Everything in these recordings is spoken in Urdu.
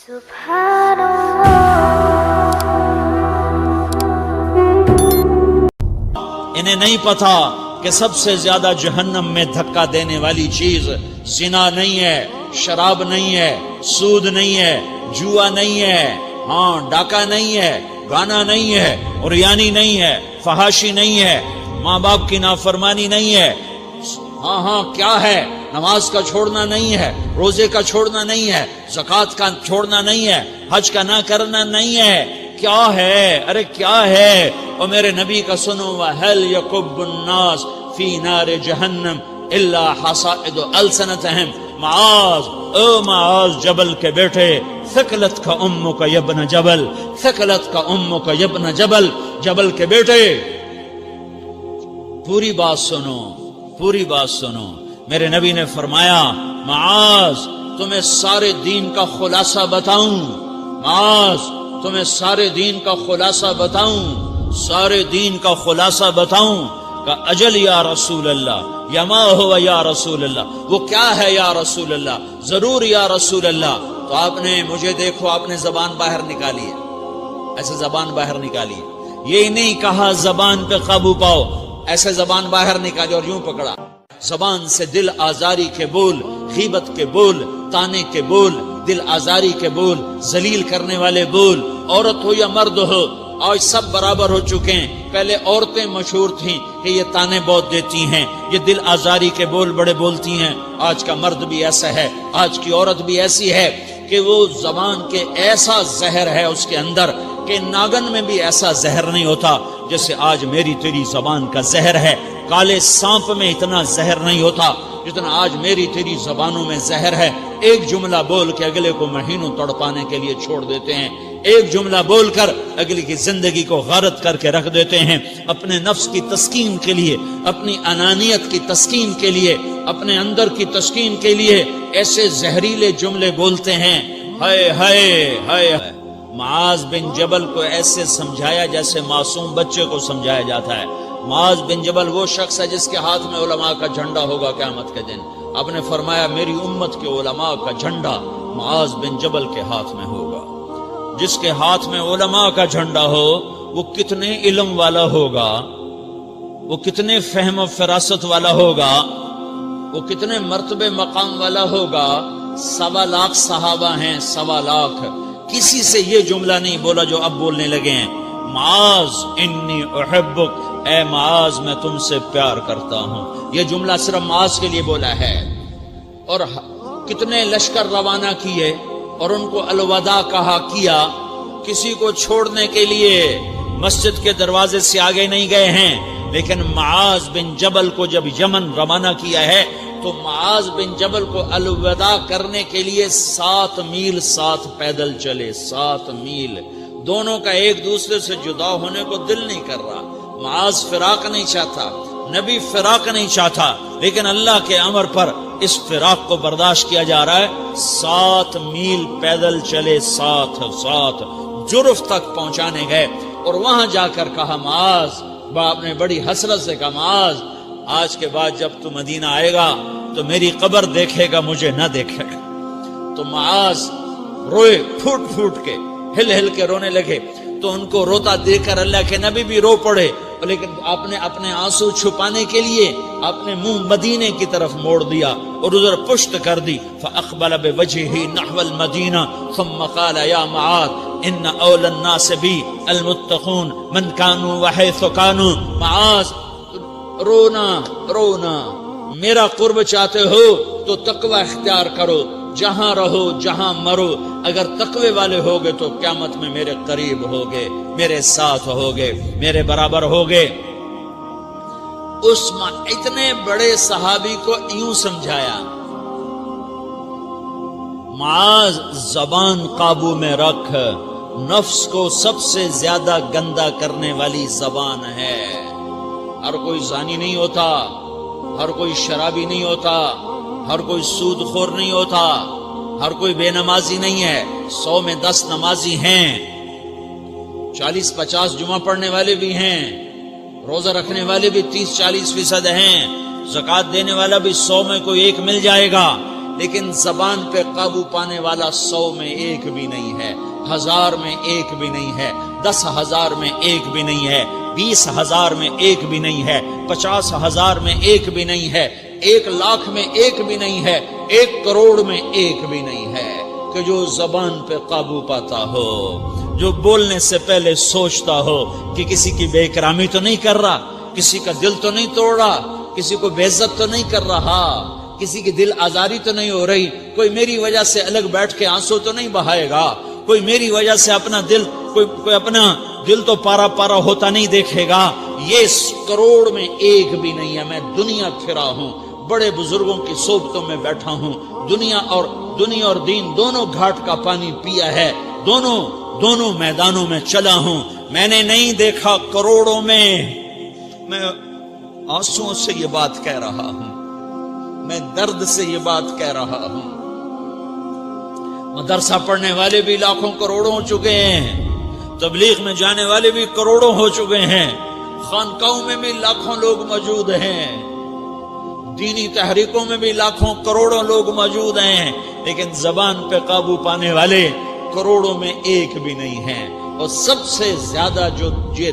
انہیں نہیں پتا کہ سب سے زیادہ جہنم میں دھکا دینے والی چیز زنا نہیں ہے، شراب نہیں ہے، سود نہیں ہے، جوا نہیں ہے، ڈاکہ نہیں ہے، گانا نہیں ہے، عریانی نہیں ہے، فحاشی نہیں ہے، ماں باپ کی نافرمانی نہیں ہے، کیا ہے، نماز کا چھوڑنا نہیں ہے، روزے کا چھوڑنا نہیں ہے، زکوٰۃ کا چھوڑنا نہیں ہے، حج کا نہ کرنا نہیں ہے، کیا ہے؟ ارے کیا ہے؟ اور میرے نبی کا سنو، وَهَلْ يَكُبُّ النَّاسِ فِي نَارِ جَهَنَّمْ إِلَّا حَصَائِدُ أَلْسَنَتِهِمْ۔ معاذ، او معاذ جبل کے بیٹے، ثقلت کا امک یبن جبل، ثقلت کا امک یبن جبل، جبل کے بیٹے پوری بات سنو، پوری بات سنو۔ میرے نبی نے فرمایا، معاذ تمہیں سارے دین کا خلاصہ بتاؤں، معاذ تمہیں سارے دین کا خلاصہ بتاؤں، سارے دین کا خلاصہ بتاؤں؟ کہ اجل یا رسول اللہ، یا ما ہوا یا رسول اللہ، وہ کیا ہے یا رسول اللہ؟ ضرور یا رسول اللہ۔ تو آپ نے مجھے دیکھو، آپ نے زبان باہر نکالی ہے، ایسے زبان باہر نکالی ہے، یہ نہیں کہا زبان پہ قابو پاؤ، ایسے زبان باہر نکالی اور یوں پکڑا۔ زبان سے دل آزاری کے بول، غیبت کے بول، تانے کے بول، دل آزاری کے بول، ذلیل کرنے والے بول، عورت ہو یا مرد ہو، آج سب برابر ہو چکے ہیں۔ پہلے عورتیں مشہور تھیں کہ یہ تانے بہت دیتی ہیں، یہ دل آزاری کے بول بڑے بولتی ہیں۔ آج کا مرد بھی ایسا ہے، آج کی عورت بھی ایسی ہے کہ وہ زبان کے ایسا زہر ہے اس کے اندر کہ ناگن میں بھی ایسا زہر نہیں ہوتا جیسے آج میری تیری زبان کا زہر ہے۔ کالے سانپ میں اتنا زہر نہیں ہوتا جتنا آج میری تیری زبانوں میں زہر ہے۔ ایک جملہ بول کے اگلے کو مہینوں تڑپانے کے لیے چھوڑ دیتے ہیں، ایک جملہ بول کر اگلے کی زندگی کو غارت کر کے رکھ دیتے ہیں، اپنے نفس کی تسکین کے لیے، اپنی انانیت کی تسکین کے لیے، اپنے اندر کی تسکین کے لیے ایسے زہریلے جملے بولتے ہیں۔ ہائے ہائے ہائے۔ معاذ بن جبل کو ایسے سمجھایا جیسے معصوم بچے کو سمجھایا جاتا ہے۔ معاذ بن جبل وہ شخص ہے جس کے ہاتھ میں علماء کا جھنڈا ہوگا قیامت کے دن۔ آپ نے فرمایا میری امت کے علماء کا جھنڈا معاذ بن جبل کے ہاتھ میں ہوگا۔ جس کے ہاتھ میں علماء کا جھنڈا ہو وہ کتنے علم والا ہوگا، وہ کتنے فہم و فراست والا ہوگا، وہ کتنے مرتبے مقام والا ہوگا۔ 1.25 لاکھ صحابہ ہیں، 1.25 لاکھ، کسی سے یہ جملہ نہیں بولا جو اب بولنے لگے ہیں، معاذ انی احبک، اے معاذ میں تم سے پیار کرتا ہوں۔ یہ جملہ صرف معاذ کے لیے بولا ہے۔ اور کتنے لشکر روانہ کیے اور ان کو الوداع کہا کیا، کسی کو چھوڑنے کے لیے مسجد کے دروازے سے آگے نہیں گئے ہیں، لیکن معاذ بن جبل کو جب یمن روانہ کیا ہے تو معاذ بن جبل کو الوداع کرنے کے لیے 7 میل ساتھ پیدل چلے، 7 میل۔ دونوں کا ایک دوسرے سے جدا ہونے کو دل نہیں کر رہا۔ معاذ فراق نہیں چاہتا، نبی فراق نہیں چاہتا، لیکن اللہ کے امر پر اس فراق کو برداشت کیا جا رہا ہے۔ 7 میل پیدل چلے، 7 جرف تک پہنچانے گئے اور وہاں جا کر کہا معاذ، باپ نے بڑی حسرت سے کہا معاذ آج کے بعد جب تو مدینہ آئے گا تو میری قبر دیکھے گا، مجھے نہ دیکھے گا۔ تو معاذ روئے، پھوٹ پھوٹ کے، ہل ہل کے رونے لگے۔ تو ان کو روتا دیکھ کر اللہ کے نبی بھی رو پڑے، لیکن آپ نے اپنے آنسو چھپانے کے لیے اپنے منہ مدینے کی طرف موڑ دیا اور ادھر پشت کر دی۔ فاقبل بوجهه نحو المدینہ ثم قال یا معاذ ان اول الناس بی المتقون من كانوا وحيث كانوا۔ معاذ رونا رونا، میرا قرب چاہتے ہو تو تقوی اختیار کرو، جہاں رہو جہاں مرو، اگر تقوی والے ہوگے تو قیامت میں میرے قریب ہوگے، میرے ساتھ ہوگے، میرے برابر ہوگے۔ اس اتنے بڑے صحابی کو یوں سمجھایا، معاذ زبان قابو میں رکھ، نفس کو سب سے زیادہ گندا کرنے والی زبان ہے۔ ہر کوئی زانی نہیں ہوتا، ہر کوئی شرابی نہیں ہوتا، ہر کوئی سود خور نہیں ہوتا، ہر کوئی بے نمازی نہیں ہے۔ 100 میں 10 نمازی ہیں، 40-50 جمعہ پڑھنے والے بھی ہیں، روزہ رکھنے والے بھی 30-40% ہیں، زکوٰۃ دینے والا بھی 100 میں کوئی ایک مل جائے گا، لیکن زبان پہ قابو پانے والا 100 میں ایک بھی نہیں ہے، 1000 میں ایک بھی نہیں ہے، 10,000 میں ایک بھی نہیں ہے، 20,000 میں ایک بھی نہیں ہے، 50,000 میں ایک بھی نہیں ہے، 1,00,000 میں ایک بھی نہیں ہے، 1 کروڑ میں ایک بھی نہیں ہے کہ جو زبان پہ قابو پاتا ہو، جو بولنے سے پہلے سوچتا ہو کہ کسی کی بے اکرامی تو نہیں کر رہا، کسی کا دل تو نہیں توڑ رہا، کسی کو بے عزت تو نہیں کر رہا، کسی کی دل آزاری تو نہیں ہو رہی، کوئی میری وجہ سے الگ بیٹھ کے آنسو تو نہیں بہائے گا، کوئی میری وجہ سے اپنا دل کوئی اپنا دل تو پارا پارا ہوتا نہیں دیکھے گا۔ یہ 1 کروڑ میں ایک بھی نہیں ہے۔ میں دنیا پھرا ہوں، بڑے بزرگوں کی صحبتوں میں بیٹھا ہوں، دنیا اور دین دونوں گھاٹ کا پانی پیا ہے، دونوں میدانوں میں چلا ہوں، میں نے نہیں دیکھا کروڑوں میں۔ میں آنسوؤں سے یہ بات کہہ رہا ہوں، میں درد سے یہ بات کہہ رہا ہوں۔ مدرسہ پڑھنے والے بھی لاکھوں کروڑوں ہو چکے ہیں، تبلیغ میں جانے والے بھی کروڑوں ہو چکے ہیں، خانقاہوں میں بھی لاکھوں لوگ موجود ہیں، دینی تحریکوں میں بھی لاکھوں کروڑوں لوگ موجود ہیں، لیکن زبان پہ قابو پانے والے کروڑوں میں ایک بھی نہیں ہیں۔ اور سب سے زیادہ جو یہ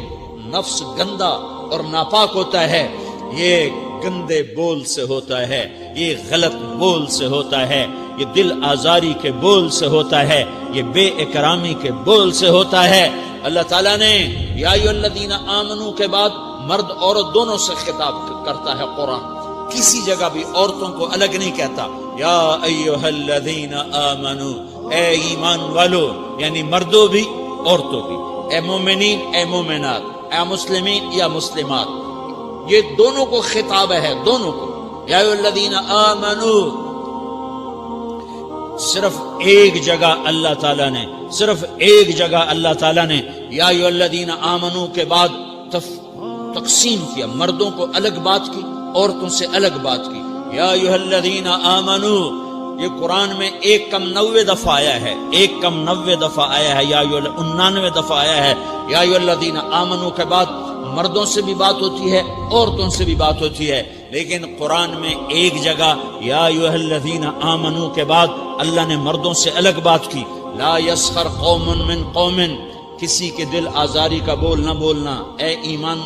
نفس گندا اور ناپاک ہوتا ہے، یہ گندے بول سے ہوتا ہے، یہ غلط بول سے ہوتا ہے، یہ دل آزاری کے بول سے ہوتا ہے، یہ بے اکرامی کے بول سے ہوتا ہے۔ اللہ تعالیٰ نے یا ایھا الذین آمنو کے بعد مرد عورت دونوں سے خطاب کرتا ہے قرآن، کسی جگہ بھی عورتوں کو الگ نہیں کہتا۔ یا ایھا الذین آمنو، اے ایمان والو، یعنی مردوں بھی عورتوں بھی، اے مومنین اے مومنات، اے مسلمین یا مسلمات، یہ دونوں کو خطاب ہے، دونوں کو۔ یا ایھا الذین آمنو، صرف ایک جگہ اللہ تعالیٰ نے یا ایھا الذین آمنو کے بعد تقسیم کیا، مردوں کو الگ بات کی، عورتوں سے الگ بات کی۔ یا ایھا الذین آمنو، یہ قرآن میں 199 دفعہ آیا ہے، 199 دفعہ آیا ہے، یا 99 دفعہ آیا ہے۔ یا ایھا الذین آمنو کے بعد مردوں سے بھی بات ہوتی ہے، عورتوں سے بھی بات ہوتی ہے، لیکن قرآن میں ایک جگہ یا ایھا الذین آمنو کے بعد اللہ نے مردوں سے الگ بات کی۔ لا یسخر قوم من قوم، کسی کے دل آزاری کا بول نہ بولنا۔ اے ایمان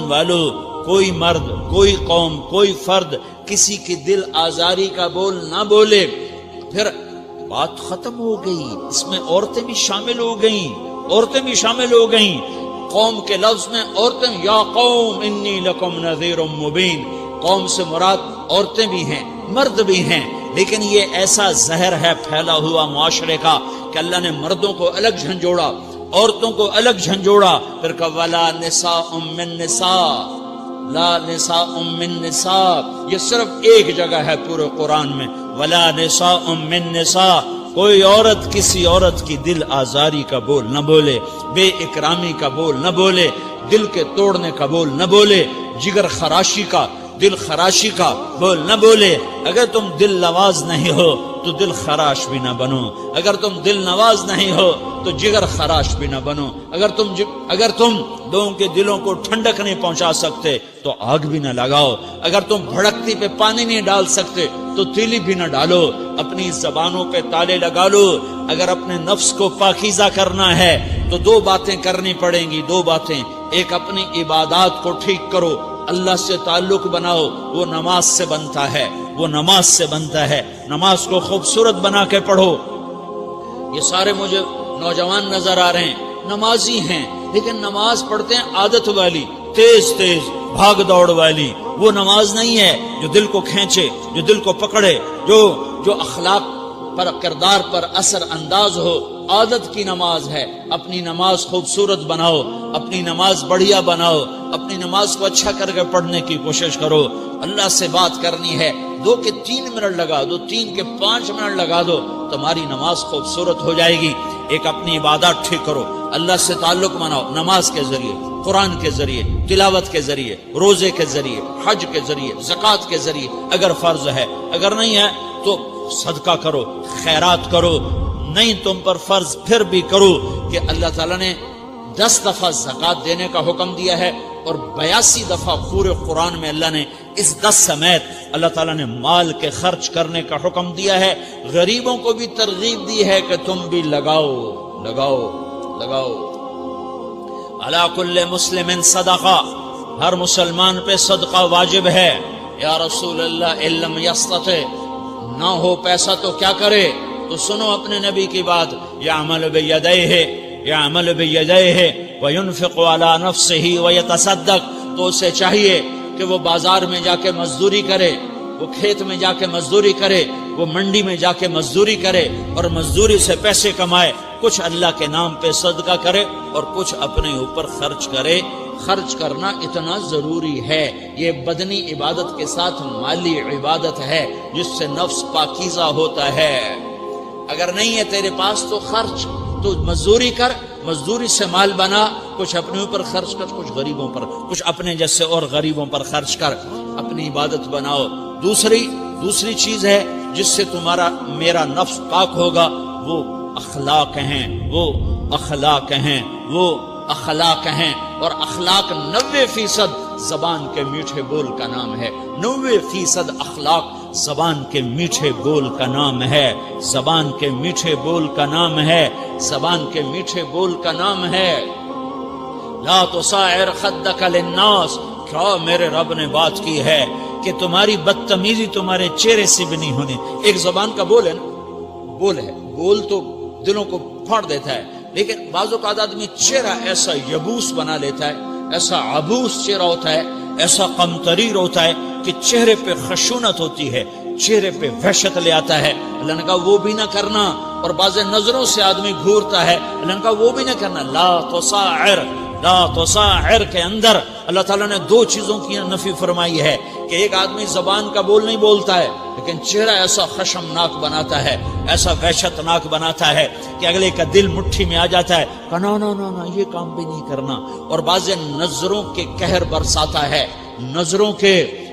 والو، کوئی مرد، کوئی قوم، کوئی فرد کسی کی دل آزاری کا بول نہ بولے۔ پھر بات ختم ہو گئی، اس میں عورتیں بھی شامل ہو گئیں، قوم کے لفظ میں عورتیں، یا قوم انی لکم نذیر مبین، قوم سے مراد عورتیں بھی ہیں، مرد بھی ہیں، لیکن یہ ایسا زہر ہے پھیلا ہوا معاشرے کا کہ اللہ نے مردوں کو الگ جھنجھوڑا، عورتوں کو الگ جھنجھوڑا، پھر کہ ولا نساء من نساء، لا نساء من نساء، یہ صرف ایک جگہ ہے پورے قرآن میں، ولا نساء من نساء، کوئی عورت کسی عورت کی دل آزاری کا بول نہ بولے، بے اکرامی کا بول نہ بولے، دل کے توڑنے کا بول نہ بولے، جگر خراشی کا، دل خراشی کا بول نہ بولے۔ اگر تم دل نواز نہیں ہو تو دل خراش بھی نہ بنو، اگر تم دل نواز نہیں ہو تو جگر خراش بھی نہ بنو، اگر تم لوگوں کے دلوں کو ٹھنڈک نہیں پہنچا سکتے تو آگ بھی نہ لگاؤ، اگر تم بھڑکتی پہ پانی نہیں ڈال سکتے تو تیلی بھی نہ ڈالو، اپنی زبانوں پہ تالے لگا لو۔ اگر اپنے نفس کو پاکیزہ کرنا ہے تو 2 باتیں کرنی پڑیں گی، 2 باتیں، ایک اپنی عبادات کو ٹھیک کرو، اللہ سے تعلق بناؤ، وہ نماز سے بنتا ہے، نماز کو خوبصورت بنا کے پڑھو۔ یہ سارے مجھے نوجوان نظر آ رہے ہیں، نمازی ہیں، لیکن نماز پڑھتے ہیں عادت والی، تیز بھاگ دوڑ والی، وہ نماز نہیں ہے جو دل کو کھینچے، جو دل کو پکڑے، جو اخلاق پر، کردار پر اثر انداز ہو۔ عادت کی نماز ہے۔ اپنی نماز خوبصورت بناؤ، اپنی نماز بڑھیا بناؤ، اپنی نماز کو اچھا کر کے پڑھنے کی کوشش کرو۔ اللہ سے بات کرنی ہے، 2 کے 3 منٹ لگا دو، 3 کے 5 منٹ لگا دو، تمہاری نماز خوبصورت ہو جائے گی۔ ایک اپنی عبادات ٹھیک کرو، اللہ سے تعلق بناؤ، نماز کے ذریعے، قرآن کے ذریعے، تلاوت کے ذریعے، روزے کے ذریعے، حج کے ذریعے، زکوٰۃ کے ذریعے اگر فرض ہے، اگر نہیں ہے تو صدقہ کرو، خیرات کرو، نہیں تم پر فرض پھر بھی کرو کہ اللہ تعالیٰ نے 10 دفعہ زکوٰۃ دینے کا حکم دیا ہے، اور 82 دفعہ پورے قرآن میں اللہ نے اس 10 سمیت اللہ تعالیٰ نے مال کے خرچ کرنے کا حکم دیا ہے، غریبوں کو بھی ترغیب دی ہے کہ تم بھی لگاؤ لگاؤ لگاؤ۔ علی کل مسلم صدقہ، ہر مسلمان پہ صدقہ واجب ہے۔ یا رسول اللہ ان لم یستطع، نہ ہو پیسہ تو کیا کرے؟ تو سنو اپنے نبی کی بات، یعمل بیدیہ، یعمل بیدیہ وینفق علی نفسہ ویتصدق، تو اسے چاہیے کہ وہ بازار میں جا کے مزدوری کرے، وہ کھیت میں جا کے مزدوری کرے، وہ منڈی میں جا کے مزدوری کرے اور مزدوری سے پیسے کمائے، کچھ اللہ کے نام پہ صدقہ کرے اور کچھ اپنے اوپر خرچ کرے۔ خرچ کرنا اتنا ضروری ہے، یہ بدنی عبادت کے ساتھ مالی عبادت ہے جس سے نفس پاکیزہ ہوتا ہے۔ اگر نہیں ہے تیرے پاس تو خرچ، تو مزدوری کر، مزدوری سے مال بنا، کچھ اپنے اوپر خرچ کر، کچھ غریبوں پر، کچھ اپنے جیسے اور غریبوں پر خرچ کر، اپنی عبادت بناؤ۔ دوسری چیز ہے جس سے تمہارا میرا نفس پاک ہوگا، وہ اخلاق ہیں، وہ اخلاق ہیں، وہ اخلاق ہیں، اور اخلاق 90% زبان کے میٹھے بول کا نام ہے۔ 90% اخلاق زبان کے میٹھے بول کا نام ہے، زبان کے میٹھے بول کا نام ہے، زبان کے میٹھے بول کا نام ہے۔ لا تصاعر خدک للناس، کیا میرے رب نے بات کی ہے کہ تمہاری بدتمیزی تمہارے چہرے سے بھی نہیں ہونی۔ ایک زبان کا بول ہے نا، بول ہے، بول تو دلوں کو پھاڑ دیتا ہے، لیکن بعض اوقات آدمی چہرہ ایسا یبوس بنا لیتا ہے، ایسا عبوس چہرہ ہوتا ہے، ایسا قمطریر ہوتا ہے کہ چہرے پہ خشونت ہوتی ہے، چہرے پہ وحشت لے آتا ہے۔ اللہ نے کہا وہ بھی نہ کرنا، اور بعض نظروں سے آدمی گھورتا ہے، اللہ نے کہا وہ بھی نہ کرنا۔ لا تصاعر، لا تصاعر کے اندر اللہ تعالیٰ نے دو چیزوں کی نفی فرمائی ہے کہ ایک آدمی زبان کا بول نہیں بولتا ہے لیکن چہرہ ایسا خشمناک بناتا ہے، ایسا وحشتناک بناتا ہے کہ اگلے کا دل مٹھی میں آ جاتا ہے کہ نا نا نا نا یہ کام بھی نہیں کرنا۔ اور بعض نظروں کے قہر برساتا ہے،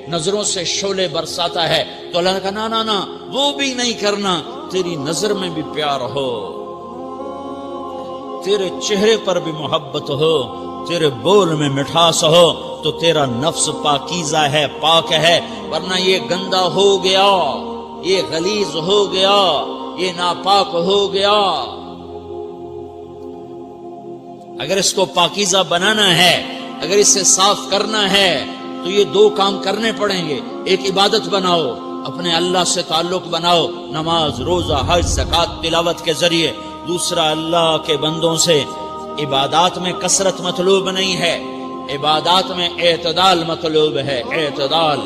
نظروں سے شعلے برساتا ہے، تو اللہ نے کہا نا نا نا وہ بھی نہیں کرنا۔ تیری نظر میں بھی پیار ہو، تیرے چہرے پر بھی محبت ہو، تیرے بول میں مٹھاس ہو، تو تیرا نفس پاکیزہ ہے، پاک ہے۔ ورنہ یہ گندا ہو گیا، یہ غلیظ ہو گیا، یہ ناپاک ہو گیا۔ اگر اس کو پاکیزہ بنانا ہے، اگر اسے صاف کرنا ہے، تو یہ دو کام کرنے پڑیں گے۔ ایک عبادت بناؤ، اپنے اللہ سے تعلق بناؤ، نماز، روزہ، حج، زکوٰۃ، تلاوت کے ذریعے۔ دوسرا، اللہ کے بندوں سے عبادات میں کثرت مطلوب نہیں ہے، عبادات میں اعتدال مطلوب ہے، اعتدال،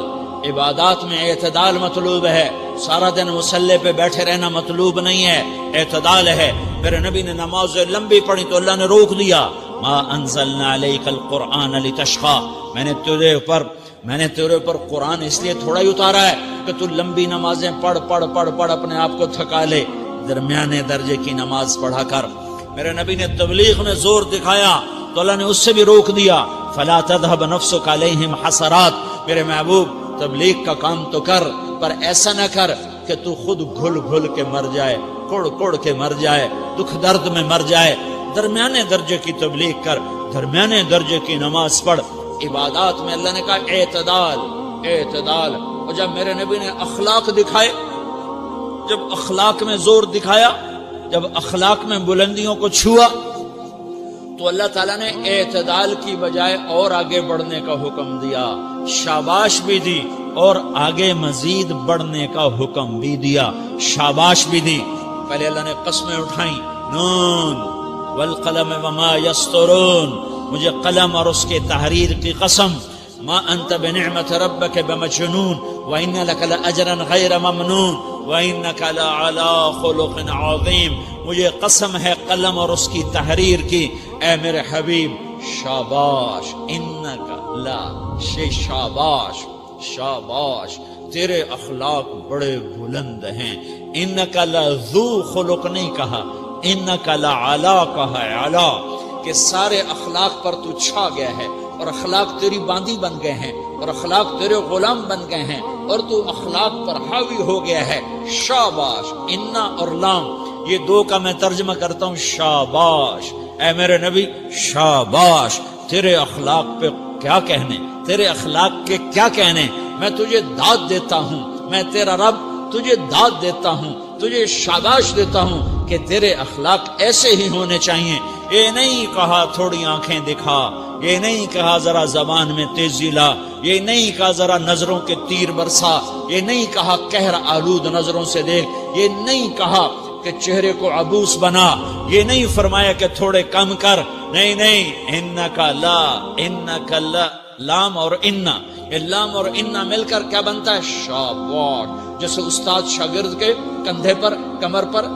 عبادات میں اعتدال مطلوب ہے۔ سارا دن مصلی پہ بیٹھے رہنا مطلوب نہیں ہے، اعتدال ہے۔ میرے نبی نے نماز لمبی پڑھی تو اللہ نے روک دیا، ما انزلنا علیک القرآن لتشقی، میں نے تیرے اوپر قرآن اس لیے تھوڑا ہی اتارا ہے کہ تو لمبی نمازیں پڑھ اپنے آپ کو تھکا لے، درمیانے درجے کی نماز پڑھا کر۔ میرے نبی نے تبلیغ میں زور دکھایا تو اللہ نے اس سے بھی روک دیا، فلا تذهب نفسك علیہم حسرات، میرے محبوب تبلیغ کا کام تو کر، پر ایسا نہ کر کہ تو خود گھل کے مر جائے، کڑ کے مر جائے، دکھ درد میں مر جائے۔ درمیانے درجے کی تبلیغ کر، درمیانے درجے کی نماز پڑھ۔ عبادات میں اللہ نے کہا اعتدال، اعتدال۔ اور جب میرے نبی نے اخلاق دکھائے، جب اخلاق میں زور دکھایا، جب اخلاق میں بلندیوں کو چھوا، تو اللہ تعالیٰ نے اعتدال کی بجائے اور آگے بڑھنے کا حکم دیا، شاباش بھی دی اور آگے مزید بڑھنے کا حکم بھی دیا، شاباش بھی دی۔ پہلے اللہ نے قسمیں اٹھائیں، نون والقلم وما یسطرون، مجھے قلم اور اس کے تحریر کی قسم، ما انت بنعمت ربک بمجنون وان لک لاجرا غیر ممنون وانک لعلی خلق عظیم، مجھے قسم ہے قلم اور اس کی تحریر کی، اے میرے حبیب شاباش، انک لا شاباش، شاباش، تیرے اخلاق بڑے بلند ہیں۔ انک لذو خلق نہیں کہا، انک لعلی کہا، علا، کہ سارے اخلاق پر تو چھا گیا ہے، اور اخلاق تیری باندی بن گئے ہیں، اور اخلاق تیرے غلام بن گئے ہیں، اور تو اخلاق پر حاوی ہو گیا ہے۔ شاباش، انا اور لام، یہ دو کا میں ترجمہ کرتا ہوں شاباش، اے میرے نبی شاباش، تیرے اخلاق پہ کیا کہنے، تیرے اخلاق کے کیا کہنے، میں تجھے داد دیتا ہوں، میں تیرا رب تجھے داد دیتا ہوں، تجھے شاباش دیتا ہوں کہ تیرے اخلاق ایسے ہی ہونے چاہیے۔ یہ نہیں کہا تھوڑی آنکھیں دکھا، یہ نہیں کہا ذرا زبان میں تیزی لا، یہ نہیں کہا ذرا نظروں کے تیر برسا، یہ نہیں کہا قہر آلود نظروں سے دیکھ، یہ نہیں کہا کہ چہرے کو عبوس بنا، یہ نہیں فرمایا کہ تھوڑے کم کر، نہیں نہیں، انکا لا، انکا لا، لام اور انا، یہ لام اور انا مل کر کیا بنتا ہے؟ شاباش۔ جیسے استاد شاگرد کے کندھے پر، کمر پر،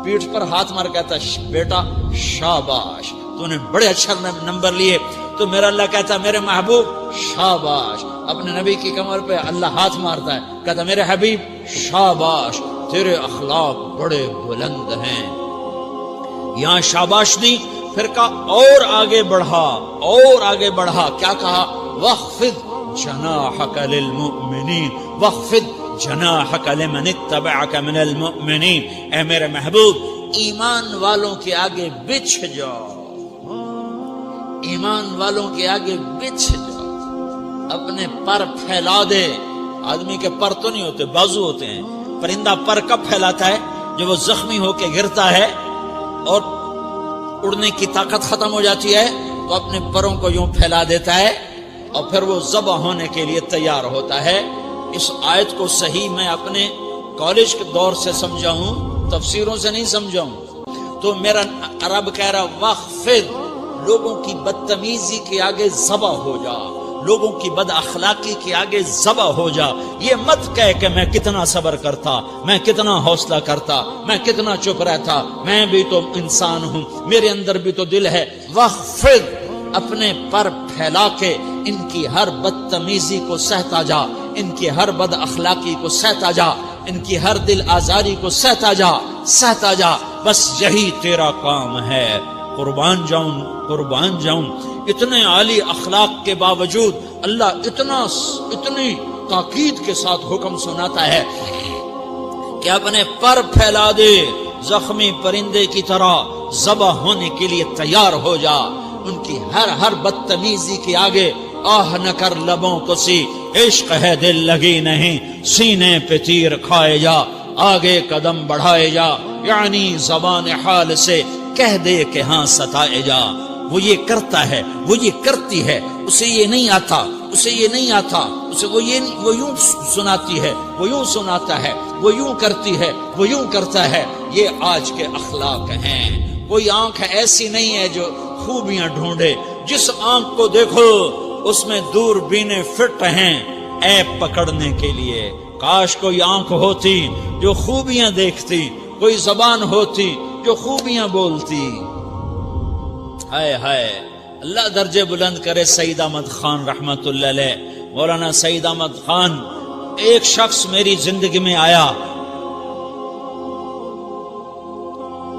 پیٹھ پر ہاتھ مار کہتا ہے بیٹا شاباش، تو نے بڑے اچھا نمبر لیے، تو میرا اللہ کہتا ہے میرے محبوب شاباش۔ اپنے نبی کی کمر پہ اللہ ہاتھ مارتا ہے، کہتا میرے حبیب شاباش، تیرے اخلاق بڑے بلند ہیں۔ یہاں شاباش دی، پھر کہا اور آگے بڑھا، اور آگے بڑھا، کیا کہا؟ وَخْفِضْ جَنَاحَكَ لِلْمُؤْمِنِينَ وَخْفِضْ جَنَاحَكَ لِمَنِ اتَّبَعَكَ مِنَ الْمُؤْمِنِينَ، اے میرے محبوب ایمان والوں کے آگے بچھ جاؤ، ایمان والوں کے آگے بچھ جاؤ، اپنے پر پھیلا دے۔ آدمی کے پر تو نہیں ہوتے، بازو ہوتے ہیں۔ پرندہ پر کب پھیلاتا ہے؟ جب وہ زخمی ہو کے گرتا ہے اور اڑنے کی طاقت ختم ہو جاتی ہے تو اپنے پروں کو یوں پھیلا دیتا ہے اور پھر وہ ذبح ہونے کے لیے تیار ہوتا ہے۔ اس آیت کو صحیح میں اپنے کالج کے دور سے سمجھا ہوں، تفسیروں سے نہیں سمجھا ہوں۔ تو میرا رب کہہ رہا وَخْفِضْ، لوگوں کی بدتمیزی کے آگے ذبح ہو جا، لوگوں کی بد اخلاقی کے آگے ذبح ہو جا۔ یہ مت کہہ کہ میں کتنا صبر کرتا، میں کتنا حوصلہ کرتا، میں کتنا چپ رہتا، میں بھی تو انسان ہوں، میرے اندر بھی تو دل ہے۔ وَخْفِضْ، اپنے پر پھیلا کے ان کی ہر بدتمیزی کو سہتا جا، ان کی ہر بد اخلاقی کو سہتا جا، ان کی ہر دل آزاری کو سہتا جا، سہتا جا، بس یہی تیرا کام ہے۔ قربان جاؤں، قربان جاؤں، اتنے عالی اخلاق کے باوجود اللہ اتنی تاکید کے ساتھ حکم سناتا ہے کہ اپنے پر پھیلا دے، زخمی پرندے کی طرح ذبح ہونے کے لیے تیار ہو جا۔ ان کی ہر بدتمیزی کے آگے آہ نہ کر لبوں کو سی، عشق ہے دل لگی نہیں، سینے پہ تیر کھائے جا، آگے قدم بڑھائے جا، یعنی زبان حال سے کہہ دے کہ ہاں ستائے جا۔ وہ یہ کرتا ہے، وہ یہ کرتی ہے، اسے یہ نہیں آتا، اسے یہ نہیں آتا، اسے وہ یوں سناتی ہے، وہ یوں سناتا ہے، وہ یوں کرتی ہے، وہ یوں کرتا ہے۔ یہ آج کے اخلاق ہیں۔ کوئی آنکھ ایسی نہیں ہے جو خوبیاں ڈھونڈے، جس آنکھ کو دیکھو اس میں دوربینیں فٹ ہیں عیب پکڑنے کے لیے۔ کاش کوئی آنکھ ہوتی جو خوبیاں دیکھتی، کوئی زبان ہوتی جو خوبیاں بولتی۔ ہائے ہائے، اللہ درجے بلند کرے سعید احمد خان رحمت اللہ علیہ، مولانا سعید احمد خان۔ ایک شخص میری زندگی میں آیا،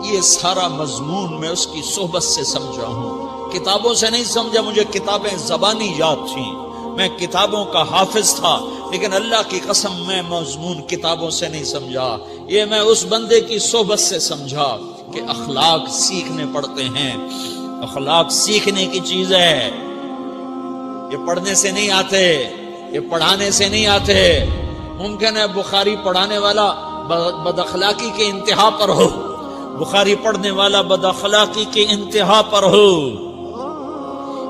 یہ سارا مضمون میں اس کی صحبت سے سمجھا ہوں، کتابوں سے نہیں سمجھا۔ مجھے کتابیں زبانی یاد تھیں، میں کتابوں کا حافظ تھا، لیکن اللہ کی قسم میں مضمون کتابوں سے نہیں سمجھا، یہ میں اس بندے کی صحبت سے سمجھا کہ اخلاق سیکھنے پڑتے ہیں۔ اخلاق سیکھنے کی چیز ہے، یہ پڑھنے سے نہیں آتے، یہ پڑھانے سے نہیں آتے۔ ممکن ہے بخاری پڑھانے والا بد اخلاقی کے انتہا پر ہو، بخاری پڑھنے والا بد اخلاقی کے انتہا پر ہو،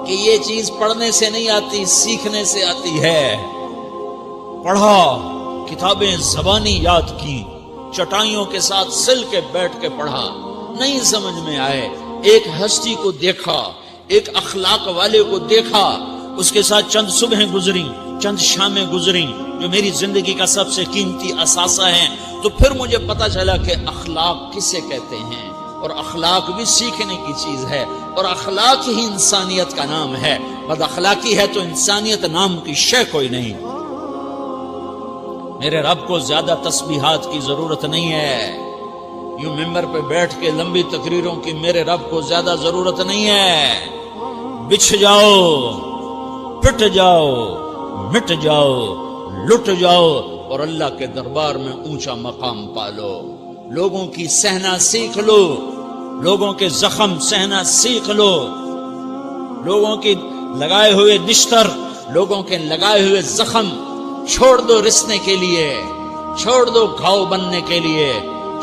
کہ یہ چیز پڑھنے سے نہیں آتی، سیکھنے سے آتی ہے۔ پڑھا، کتابیں زبانی یاد کی، چٹائیوں کے ساتھ سل کے بیٹھ کے پڑھا، نہیں سمجھ میں آئے، ایک ہستی کو دیکھا، ایک اخلاق والے کو دیکھا، اس کے ساتھ چند صبحیں گزری، چند شامیں گزری جو میری زندگی کا سب سے قیمتی اثاثہ ہیں، تو پھر مجھے پتا چلا کہ اخلاق کسے کہتے ہیں، اور اخلاق بھی سیکھنے کی چیز ہے، اور اخلاق ہی انسانیت کا نام ہے۔ بد اخلاقی ہے تو انسانیت نام کی شے کوئی نہیں۔ میرے رب کو زیادہ تسبیحات کی ضرورت نہیں ہے، یوں ممبر پہ بیٹھ کے لمبی تقریروں کی میرے رب کو زیادہ ضرورت نہیں ہے۔ بچھ جاؤ، پٹ جاؤ، مٹ جاؤ، لٹ جاؤ، اور اللہ کے دربار میں اونچا مقام پالو۔ لوگوں کی سہنا سیکھ لو، لوگوں کے زخم سہنا سیکھ لو، لوگوں کے لگائے ہوئے نشتر، لوگوں کے لگائے ہوئے زخم چھوڑ دو رسنے کے لیے، چھوڑ دو گھاؤ بننے کے لیے،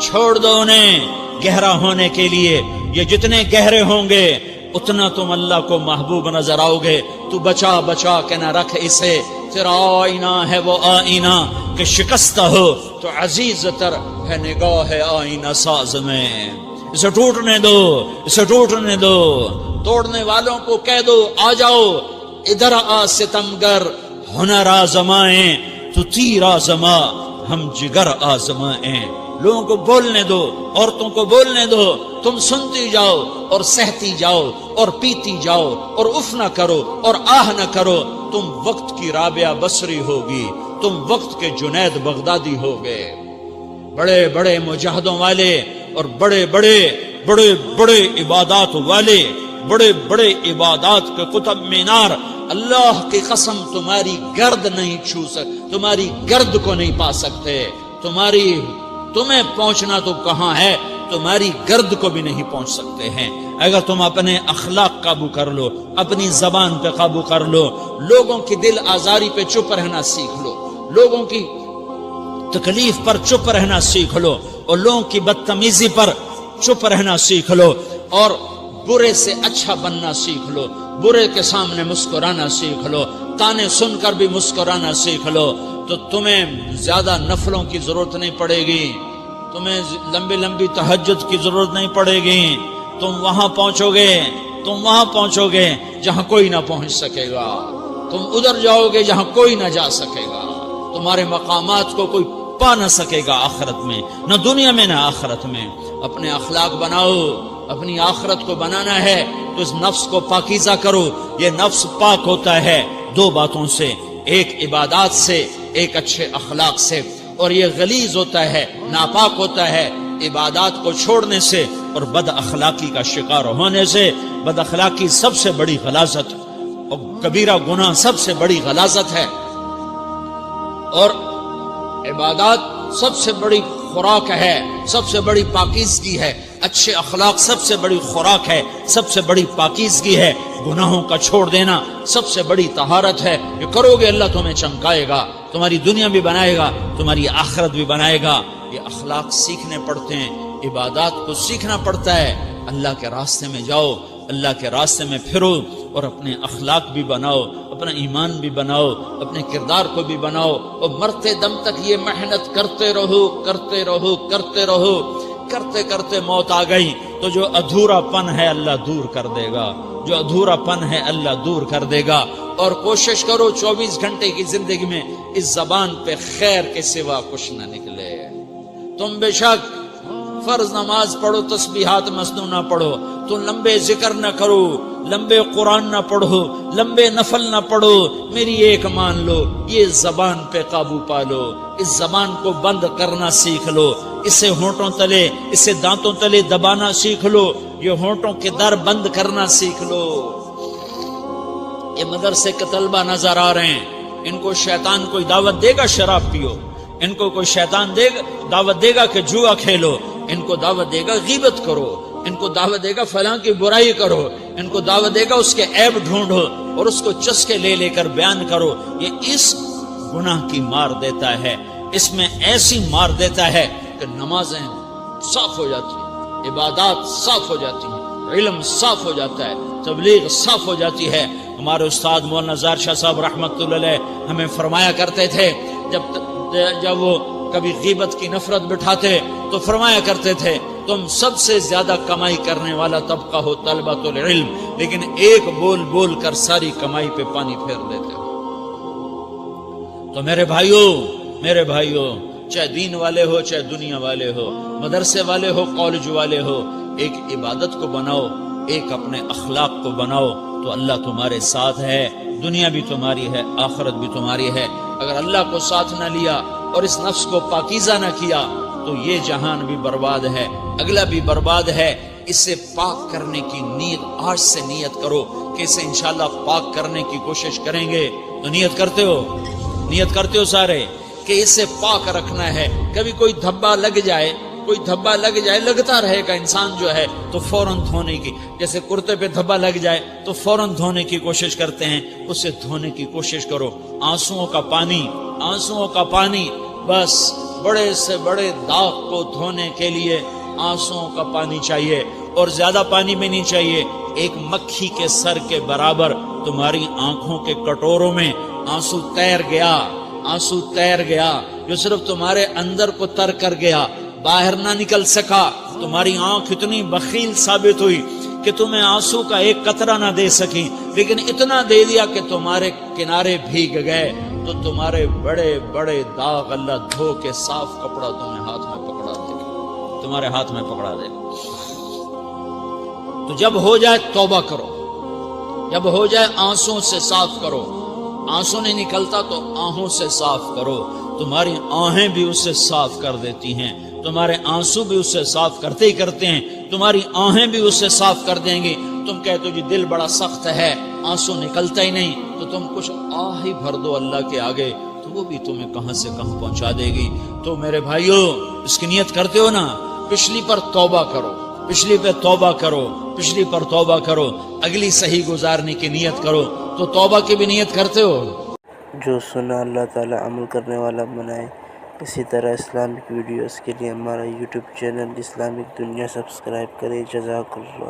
چھوڑ دو انہیں گہرا ہونے کے لیے۔ یہ جتنے گہرے ہوں گے اتنا تم اللہ کو محبوب نظر آؤ گے۔ تو بچا بچا کے نہ رکھ اسے، تیرا آئینہ ہے وہ آئینہ کہ شکستہ ہو تو عزیز تر ہے نگاہ آئینہ ساز میں۔ اسے ٹوٹنے دو، اسے ٹوٹنے دو۔ توڑنے والوں کو کہہ دو آ جاؤ ادھر آ ستمگر، ہنر آزمائیں تو تیر آزما، ہم جگر آزمائیں۔ لوگوں کو بولنے دو، عورتوں کو بولنے دو، تم سنتی جاؤ اور سہتی جاؤ اور پیتی جاؤ اور اف نہ کرو اور آہ نہ کرو۔ تم وقت کی رابعہ بصری ہوگی، تم وقت کے جنید بغدادی ہوگے۔ بڑے بڑے مجاہدوں والے اور بڑے بڑے بڑے بڑے عبادات والے، بڑے بڑے عبادات کے قطب مینار، اللہ کی قسم تمہاری گرد نہیں چھو سکتے، تمہاری گرد کو نہیں پا سکتے۔ تمہیں پہنچنا تو کہاں ہے، تمہاری گرد کو بھی نہیں پہنچ سکتے ہیں۔ اگر تم اپنے اخلاق قابو کر لو، اپنی زبان پہ قابو کر لو، لوگوں کی دل آزاری پہ چپ رہنا سیکھ لو، لوگوں کی تکلیف پر چپ رہنا سیکھ لو، اور لوگوں کی بدتمیزی پر چپ رہنا سیکھ لو، اور برے سے اچھا بننا سیکھ لو، برے کے سامنے مسکرانا سیکھ لو، تانے سن کر بھی مسکرانا سیکھ لو، تو تمہیں زیادہ نفلوں کی ضرورت نہیں پڑے گی، تمہیں لمبی لمبی تہجد کی ضرورت نہیں پڑے گی۔ تم وہاں پہنچو گے جہاں کوئی نہ پہنچ سکے گا، تم ادھر جاؤ گے جہاں کوئی نہ جا سکے گا، تمہارے مقامات کو کوئی پا نہ سکے گا آخرت میں، نہ دنیا میں نہ آخرت میں۔ اپنے اخلاق بناؤ، اپنی آخرت کو بنانا ہے تو اس نفس کو پاکیزہ کرو۔ یہ نفس پاک ہوتا ہے دو باتوں سے، ایک عبادات سے، ایک اچھے اخلاق سے، اور یہ غلیظ ہوتا ہے، ناپاک ہوتا ہے عبادات کو چھوڑنے سے اور بد اخلاقی کا شکار ہونے سے۔ بد اخلاقی سب سے بڑی غلاظت اور کبیرہ گناہ سب سے بڑی غلاظت ہے، اور عبادات سب سے بڑی خوراک ہے، سب سے بڑی پاکیزگی ہے۔ اچھے اخلاق سب سے بڑی خوراک ہے، سب سے بڑی پاکیزگی ہے۔ گناہوں کا چھوڑ دینا سب سے بڑی طہارت ہے۔ یہ کرو گے اللہ تمہیں چمکائے گا، تمہاری دنیا بھی بنائے گا، تمہاری آخرت بھی بنائے گا۔ یہ اخلاق سیکھنے پڑتے ہیں، عبادات کو سیکھنا پڑتا ہے۔ اللہ کے راستے میں جاؤ، اللہ کے راستے میں پھرو، اور اپنے اخلاق بھی بناؤ، اپنا ایمان بھی بناؤ، اپنے کردار کو بھی بناؤ، اور مرتے دم تک یہ محنت کرتے رہو کرتے رہو کرتے رہو۔ کرتے کرتے موت آ گئی تو جو ادھورا پن ہے اللہ دور کر دے گا، جو ادھورا پن ہے اللہ دور کر دے گا۔ اور کوشش کرو 24 گھنٹے کی زندگی میں اس زبان پہ خیر کے سوا کچھ نہ نکلے۔ تم بے شک فرض نماز پڑھو، تسبیحات مسنون نہ پڑھو، تو لمبے ذکر نہ کرو، لمبے قرآن نہ پڑھو، لمبے نفل نہ پڑھو، میری ایک مان لو، یہ زبان پہ قابو پالو، اس زبان کو بند کرنا سیکھ لو، اسے ہونٹوں تلے، اسے دانتوں تلے دبانا سیکھ لو، یہ ہونٹوں کے در بند کرنا سیکھ لو۔ یہ مدرسے کے طلبہ نظر آ رہے ہیں، ان کو شیطان کوئی دعوت دے گا شراب پیو، ان کو کوئی شیطان دعوت دے گا کہ جوا کھیلو، ان کو دعوت دے گا غیبت کرو، ان کو دعوت دے گا فلاں کی برائی کرو، ان کو دعوت دے گا اس کے عیب ڈھونڈو اور اس کو چسکے لے لے کر بیان کرو۔ یہ اس گناہ کی مار دیتا ہے، اس میں ایسی مار دیتا ہے کہ نمازیں صاف ہو جاتی ہیں، عبادات صاف ہو جاتی ہیں، علم صاف ہو جاتا ہے، تبلیغ صاف ہو جاتی ہے۔ ہمارے استاد مولانا زار شاہ صاحب رحمۃ اللہ علیہ ہمیں فرمایا کرتے تھے، جب وہ کبھی غیبت کی نفرت بٹھاتے تو فرمایا کرتے تھے تم سب سے زیادہ کمائی کرنے والا طبقہ ہو طلبۃ العلم، لیکن ایک بول بول کر ساری کمائی پہ پانی پھیر دیتے ہو۔ تو میرے بھائیوں چاہے دین والے ہو چاہے دنیا والے ہو، مدرسے والے ہو کالج والے ہو، ایک عبادت کو بناؤ، ایک اپنے اخلاق کو بناؤ، تو اللہ تمہارے ساتھ ہے، دنیا بھی تمہاری ہے، آخرت بھی تمہاری ہے۔ اگر اللہ کو ساتھ نہ لیا اور اس نفس کو پاکیزہ نہ کیا تو یہ جہان بھی برباد ہے، اگلا بھی برباد ہے۔ اسے پاک کرنے کی نیت آج سے نیت کرو کہ اسے انشاءاللہ پاک کرنے کی کوشش کریں گے۔ تو نیت کرتے ہو سارے کہ اسے پاک رکھنا ہے۔ کبھی کوئی دھبا لگ جائے کوئی دھبا لگ جائے، لگتا رہے گا، انسان جو ہے تو فوراً دھونے کی، جیسے کرتے پہ دھبا لگ جائے تو فوراً دھونے کی کوشش کرتے ہیں، اسے دھونے کی کوشش کرو۔ آنسوؤں کا پانی بس بڑے سے بڑے داغ کو دھونے کے لیے آنسوؤں کا پانی چاہیے، اور زیادہ پانی بھی نہیں چاہیے۔ ایک مکھی کے سر کے برابر تمہاری آنکھوں کے کٹوروں میں آنسو تیر گیا جو صرف تمہارے اندر کو تر کر گیا، باہر نہ نکل سکا۔ تمہاری آنکھ اتنی بخیل ثابت ہوئی کہ تمہیں آنسو کا ایک قطرہ نہ دے سکی، لیکن اتنا دے دیا کہ تمہارے کنارے بھیگ گئے۔ تو تمہارے بڑے بڑے داغ اللہ دھو کے صاف کپڑا تمہیں ہاتھ میں پکڑا دے گا، تمہارے ہاتھ میں پکڑا دے گا۔ تو جب ہو جائے توبہ کرو، جب ہو جائے آنسوں سے صاف کرو۔ آنسو نہیں نکلتا تو آہوں سے صاف کرو، تمہاری آہیں بھی اسے صاف کر دیتی ہیں، تمہارے آنسو بھی اسے صاف کرتے ہی کرتے ہیں، تمہاری آہیں بھی اسے صاف کر دیں گی۔ تم کہتے ہو جی دل بڑا سخت ہے، آنسو نکلتا ہی نہیں، تو تم کچھ آہ ہی بھر دو اللہ کے آگے، تو وہ بھی تمہیں کہاں سے کہاں پہنچا دے گی۔ تو میرے بھائیو، اس کی نیت کرتے ہو نا، پچھلی پر توبہ کرو، پچھلی پہ توبہ کرو، پچھلی پر توبہ کرو، اگلی صحیح گزارنے کی نیت کرو۔ تو توبہ کی بھی نیت کرتے ہو؟ جو سنا اللہ تعالیٰ عمل کرنے والا بنائے۔ اسی طرح اسلامک ویڈیوز کے لیے ہمارا یوٹیوب چینل اسلامک دنیا سبسکرائب کریں۔ جزاک اللہ۔